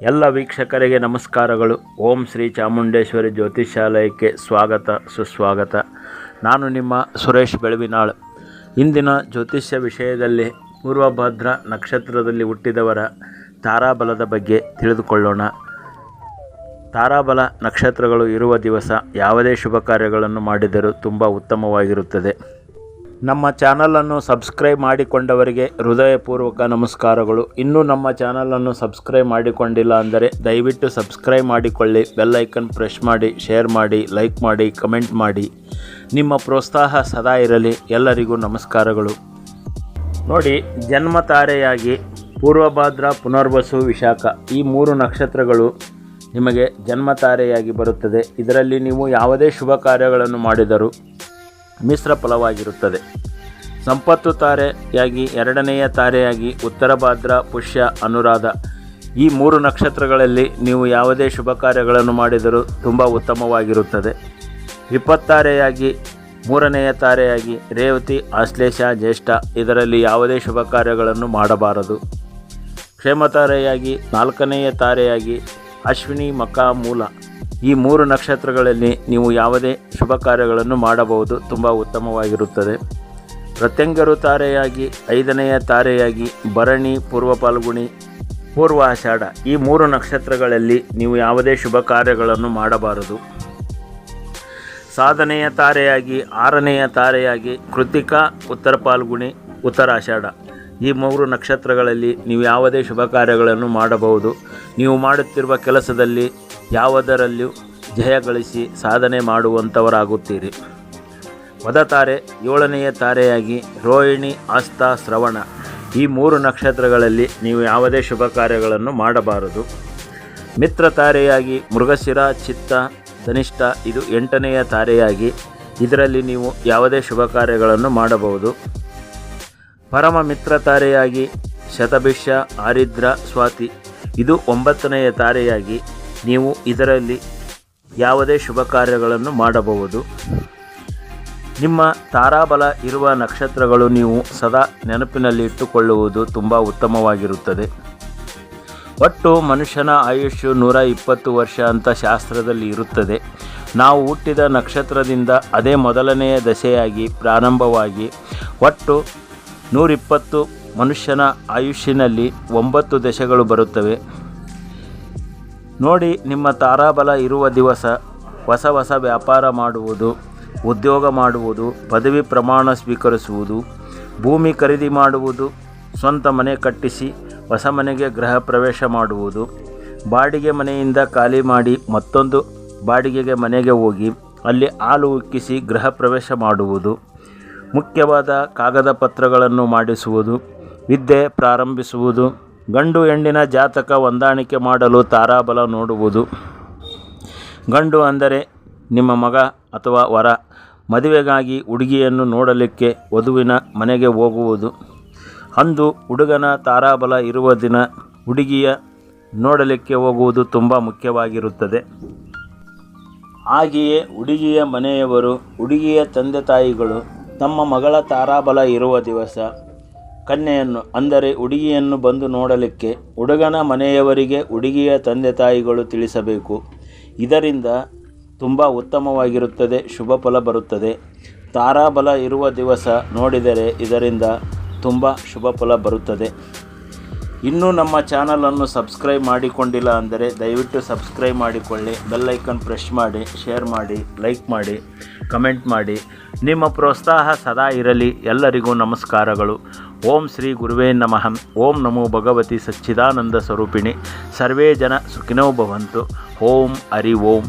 ಎಲ್ಲ ವೀಕ್ಷಕರಿಗೆ ನಮಸ್ಕಾರಗಳು. ಓಂ ಶ್ರೀ ಚಾಮುಂಡೇಶ್ವರಿ ಜ್ಯೋತಿಷ್ಯಾಲಯಕ್ಕೆ ಸ್ವಾಗತ ಸುಸ್ವಾಗತ. ನಾನು ನಿಮ್ಮ ಸುರೇಶ್ ಬೆಳವಿನಾಳ್. ಇಂದಿನ ಜ್ಯೋತಿಷ್ಯ ವಿಷಯದಲ್ಲಿ ಪೂರ್ವಭದ್ರ ನಕ್ಷತ್ರದಲ್ಲಿ ಹುಟ್ಟಿದವರ ತಾರಾಬಲದ ಬಗ್ಗೆ ತಿಳಿದುಕೊಳ್ಳೋಣ. ತಾರಾಬಲ ನಕ್ಷತ್ರಗಳು ಇರುವ ದಿವಸ ಯಾವುದೇ ಶುಭ ಕಾರ್ಯಗಳನ್ನು ಮಾಡಿದರೂ ತುಂಬ ಉತ್ತಮವಾಗಿರುತ್ತದೆ. ನಮ್ಮ ಚಾನಲನ್ನು ಸಬ್ಸ್ಕ್ರೈಬ್ ಮಾಡಿಕೊಂಡವರಿಗೆ ಹೃದಯಪೂರ್ವಕ ನಮಸ್ಕಾರಗಳು. ಇನ್ನೂ ನಮ್ಮ ಚಾನಲನ್ನು ಸಬ್ಸ್ಕ್ರೈಬ್ ಮಾಡಿಕೊಂಡಿಲ್ಲ ಅಂದರೆ ದಯವಿಟ್ಟು ಸಬ್ಸ್ಕ್ರೈಬ್ ಮಾಡಿಕೊಳ್ಳಿ. ಬೆಲ್ ಐಕನ್ ಪ್ರೆಸ್ ಮಾಡಿ, ಶೇರ್ ಮಾಡಿ, ಲೈಕ್ ಮಾಡಿ, ಕಮೆಂಟ್ ಮಾಡಿ. ನಿಮ್ಮ ಪ್ರೋತ್ಸಾಹ ಸದಾ ಇರಲಿ. ಎಲ್ಲರಿಗೂ ನಮಸ್ಕಾರಗಳು. ನೋಡಿ, ಜನ್ಮ ತಾರೆಯಾಗಿ ಪೂರ್ವಭಾದ್ರ, ಪುನರ್ವಸು, ವಿಶಾಖ ಈ 3 ನಕ್ಷತ್ರಗಳು ನಿಮಗೆ ಜನ್ಮ ತಾರೆಯಾಗಿ ಬರುತ್ತದೆ. ಇದರಲ್ಲಿ ನೀವು ಯಾವುದೇ ಶುಭ ಕಾರ್ಯಗಳನ್ನು ಮಾಡಿದರೂ ಮಿಶ್ರ ಫಲವಾಗಿರುತ್ತದೆ. ಸಂಪತ್ತು ತಾರೆಯಾಗಿ 2ನೆಯ ತಾರೆಯಾಗಿ ಉತ್ತರ ಭಾದ್ರ, ಪುಷ್ಯ, ಅನುರಾಧ ಈ 3 ನಕ್ಷತ್ರಗಳಲ್ಲಿ ನೀವು ಯಾವುದೇ ಶುಭ ಕಾರ್ಯಗಳನ್ನು ಮಾಡಿದರೂ ತುಂಬ ಉತ್ತಮವಾಗಿರುತ್ತದೆ. ವಿಪತ್ತಾರೆಯಾಗಿ 3ನೆಯ ತಾರೆಯಾಗಿ ರೇವತಿ, ಆಶ್ಲೇಷ, ಜ್ಯೇಷ್ಠ ಇದರಲ್ಲಿ ಯಾವುದೇ ಶುಭ ಕಾರ್ಯಗಳನ್ನು ಮಾಡಬಾರದು. ಕ್ಷೇಮತಾರೆಯಾಗಿ 4ನೆಯ ತಾರೆಯಾಗಿ ಅಶ್ವಿನಿ, ಮಖ, ಮೂಲ ಈ 3 ನಕ್ಷತ್ರಗಳಲ್ಲಿ ನೀವು ಯಾವುದೇ ಶುಭ ಕಾರ್ಯಗಳನ್ನು ಮಾಡಬಹುದು, ತುಂಬ ಉತ್ತಮವಾಗಿರುತ್ತದೆ. ಪ್ರತ್ಯಂಗರು ತಾರೆಯಾಗಿ 5ನೆಯ ತಾರೆಯಾಗಿ ಭರಣಿ, ಪೂರ್ವ ಫಾಲ್ಗುಣಿ, ಪೂರ್ವ ಆಷಾಢ ಈ 3 ನಕ್ಷತ್ರಗಳಲ್ಲಿ ನೀವು ಯಾವುದೇ ಶುಭ ಕಾರ್ಯಗಳನ್ನು ಮಾಡಬಾರದು. ಸಾಧನೆಯ ತಾರೆಯಾಗಿ 6ನೆಯ ತಾರೆಯಾಗಿ ಕೃತಿಕಾ, ಉತ್ತರ ಫಾಲ್ಗುಣಿ, ಉತ್ತರಾಷಾಢ ಈ 3 ನಕ್ಷತ್ರಗಳಲ್ಲಿ ನೀವು ಯಾವುದೇ ಶುಭ ಕಾರ್ಯಗಳನ್ನು ಮಾಡಬಹುದು. ನೀವು ಮಾಡುತ್ತಿರುವ ಕೆಲಸದಲ್ಲಿ ಯಾವುದರಲ್ಲೂ ಜಯ ಗಳಿಸಿ ಸಾಧನೆ ಮಾಡುವಂಥವರಾಗುತ್ತೀರಿ. ವದತಾರೆ 7ನೆಯ ತಾರೆಯಾಗಿ ರೋಹಿಣಿ, ಹಸ್ತ, ಶ್ರವಣ ಈ 3 ನಕ್ಷತ್ರಗಳಲ್ಲಿ ನೀವು ಯಾವುದೇ ಶುಭ ಕಾರ್ಯಗಳನ್ನು ಮಾಡಬಾರದು. ಮಿತ್ರ ತಾರೆಯಾಗಿ ಮೃಗಶಿರ, ಚಿತ್ತ, ಧನಿಷ್ಠ ಇದು 8ನೆಯ ತಾರೆಯಾಗಿ ಇದರಲ್ಲಿ ನೀವು ಯಾವುದೇ ಶುಭ ಕಾರ್ಯಗಳನ್ನು ಮಾಡಬಹುದು. ಪರಮ ಮಿತ್ರ ತಾರೆಯಾಗಿ ಶತಭಿಷ, ಆರಿದ್ರ, ಸ್ವಾತಿ ಇದು 9ನೆಯ ತಾರೆಯಾಗಿ ನೀವು ಇದರಲ್ಲಿ ಯಾವುದೇ ಶುಭ ಕಾರ್ಯಗಳನ್ನು ಮಾಡಬಹುದು. ನಿಮ್ಮ ತಾರಾಬಲ ಇರುವ ನಕ್ಷತ್ರಗಳು ನೀವು ಸದಾ ನೆನಪಿನಲ್ಲಿ ಇಟ್ಟುಕೊಳ್ಳುವುದು ತುಂಬ ಉತ್ತಮವಾಗಿರುತ್ತದೆ. ಒಟ್ಟು ಮನುಷ್ಯನ ಆಯುಷ್ಯು 120 ವರ್ಷ ಅಂತ ಶಾಸ್ತ್ರದಲ್ಲಿ ಇರುತ್ತದೆ. ನಾವು ಹುಟ್ಟಿದ ನಕ್ಷತ್ರದಿಂದ ಅದೇ ಮೊದಲನೆಯ ದಶೆಯಾಗಿ ಪ್ರಾರಂಭವಾಗಿ ಒಟ್ಟು 120 ಮನುಷ್ಯನ ಆಯುಷ್ಯನಲ್ಲಿ 9 ದಶೆಗಳು ಬರುತ್ತವೆ. ನೋಡಿ, ನಿಮ್ಮ ತಾರಾಬಲ ಇರುವ ದಿವಸ ಹೊಸ ವ್ಯಾಪಾರ ಮಾಡುವುದು, ಉದ್ಯೋಗ ಮಾಡುವುದು, ಪದವಿ ಪ್ರಮಾಣ ಸ್ವೀಕರಿಸುವುದು, ಭೂಮಿ ಖರೀದಿ ಮಾಡುವುದು, ಸ್ವಂತ ಮನೆ ಕಟ್ಟಿಸಿ ಹೊಸ ಮನೆಗೆ ಗೃಹ ಪ್ರವೇಶ ಮಾಡುವುದು, ಬಾಡಿಗೆ ಮನೆಯಿಂದ ಖಾಲಿ ಮಾಡಿ ಮತ್ತೊಂದು ಬಾಡಿಗೆಗೆ ಮನೆಗೆ ಹೋಗಿ ಅಲ್ಲಿ ಹಾಲು ಉಕ್ಕಿಸಿ ಗೃಹ ಪ್ರವೇಶ ಮಾಡುವುದು, ಮುಖ್ಯವಾದ ಕಾಗದ ಪತ್ರಗಳನ್ನು ಮಾಡಿಸುವುದು, ವಿದ್ಯೆ ಪ್ರಾರಂಭಿಸುವುದು, ಗಂಡು ಹೆಣ್ಣಿನ ಜಾತಕ ಹೊಂದಾಣಿಕೆ ಮಾಡಲು ತಾರಾಬಲ ನೋಡುವುದು. ಗಂಡು ಅಂದರೆ ನಿಮ್ಮ ಮಗ ಅಥವಾ ವರ, ಮದುವೆಗಾಗಿ ಹುಡುಗಿಯನ್ನು ನೋಡಲಿಕ್ಕೆ ವಧುವಿನ ಮನೆಗೆ ಹೋಗುವುದು. ಅಂದು ಹುಡುಗನ ತಾರಾಬಲ ಇರುವ ದಿನ ಹುಡುಗಿಯ ನೋಡಲಿಕ್ಕೆ ಹೋಗುವುದು ತುಂಬ ಮುಖ್ಯವಾಗಿರುತ್ತದೆ. ಹಾಗೆಯೇ ಹುಡುಗಿಯ ಮನೆಯವರು, ಹುಡುಗಿಯ ತಂದೆ ತಾಯಿಗಳು ತಮ್ಮ ಮಗಳ ತಾರಾಬಲ ಇರುವ ದಿವಸ ಕನ್ಯೆಯನ್ನು ಅಂದರೆ ಹುಡುಗಿಯನ್ನು ಬಂದು ನೋಡಲಿಕ್ಕೆ ಹುಡುಗನ ಮನೆಯವರಿಗೆ ಹುಡುಗಿಯ ತಂದೆ ತಾಯಿಗಳು ತಿಳಿಸಬೇಕು. ಇದರಿಂದ ತುಂಬ ಉತ್ತಮವಾಗಿರುತ್ತದೆ, ಶುಭ ಫಲ ಬರುತ್ತದೆ. ತಾರಾಬಲ ಇರುವ ದಿವಸ ನೋಡಿದರೆ ಇದರಿಂದ ತುಂಬ ಶುಭ ಫಲ ಬರುತ್ತದೆ. ಇನ್ನೂ ನಮ್ಮ ಚಾನಲನ್ನು ಸಬ್ಸ್ಕ್ರೈಬ್ ಮಾಡಿಕೊಂಡಿಲ್ಲ ಅಂದರೆ ದಯವಿಟ್ಟು ಸಬ್ಸ್ಕ್ರೈಬ್ ಮಾಡಿಕೊಳ್ಳಿ. ಬೆಲ್ ಐಕನ್ ಪ್ರೆಸ್ ಮಾಡಿ, ಶೇರ್ ಮಾಡಿ, ಲೈಕ್ ಮಾಡಿ, ಕಮೆಂಟ್ ಮಾಡಿ. ನಿಮ್ಮ ಪ್ರೋತ್ಸಾಹ ಸದಾ ಇರಲಿ. ಎಲ್ಲರಿಗೂ ನಮಸ್ಕಾರಗಳು. ಓಂ ಶ್ರೀ ಗುರುವೇ ನಮಃ. ಓಂ ನಮೋ ಭಗವತಿ ಸಚ್ಚಿದಾನಂದ ಸ್ವರೂಪಿಣಿ. ಸರ್ವೇ ಜನ ಸುಖಿನೋ ಭವಂತು. ಓಂ ಹರಿ ಓಂ.